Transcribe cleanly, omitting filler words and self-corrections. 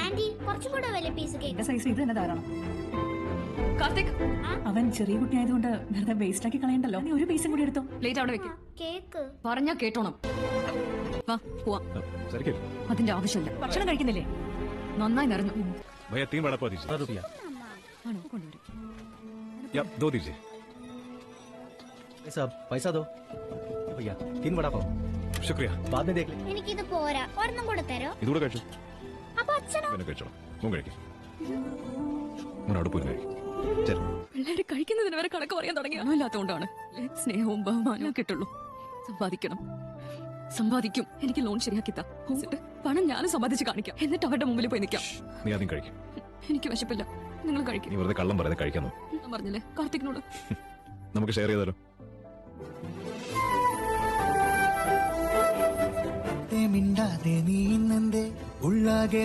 Anti കുറച്ചും കൂടെ വലിയ പീസ് കേക്ക്. എന്റെ സൈസ് ഇത് തന്നെ ധാരാളം. കാർത്തിക്, അവൻ ചെറിയ കുട്ടിയായതുകൊണ്ട് വെറുതെ വേസ്റ്റ് ആക്കി കളയണ്ടല്ലോ. നീ ഒരു പീസും കൂടി എടുത്തോ. പ്ലേറ്റ് അവിടെ വെക്ക്. കേക്ക് പറഞ്ഞാ കേട്ടോണം. വാ പോവാ. അതിന്റെ ആവശ്യമില്ല. ഭക്ഷണം കഴിക്കുന്നില്ലേ? നന്നായി നിറഞ്ഞു. भैया 3 वड़ा पाव दीजिए। ആണോ കൊണ്ടുവരും. या 2 दीजिए। साहब पैसा दो भैया 3 वड़ा पाव। शुक्रिया। बाद में देख ले। എനിക്കിത് പോരാ, ഒരെണ്ണം കൂടെ തരോ? ഇതുകൂടെ കഴിച്ചു. അപ്പൊ അച്ഛനോ? പിന്നെ കഴിച്ചോളാം. മോൻ കഴിക്കും. മോൻ അവിടെ പോയി കഴിക്കും. പിള്ളേര് കഴിക്കുന്നതിന് വരെ കണക്ക് പറയാൻ തുടങ്ങി. ഇല്ലാത്തതുകൊണ്ടാണ് സ്നേഹവും ബഹുമാനവും കിട്ടുള്ളൂ. സമ്പാദിക്കണം, സമ്പാദിക്കും. എനിക്ക് ലോൺ ശരിയാക്കി താ. പണം ഞാനും സമ്പാദിച്ച് കാണിക്കാം. എന്നിട്ട് അവരുടെ മുമ്പിൽ പോയി നിൽക്കാം. നീ ആദ്യം കഴിക്കും. എനിക്ക് വിശപ്പില്ല. നിങ്ങൾ കഴിക്കും. നീ വെറുതെ കള്ളം പറയാതെ കഴിക്കാൻ നോക്ക്. ഞാൻ പറഞ്ഞില്ലേ കാർത്തികിനോട്. നമുക്ക് ഷെയർ ചെയ്താലോ? മിണ്ടാതെ നീ ഇന്നെന്തേ ഉള്ളാകെ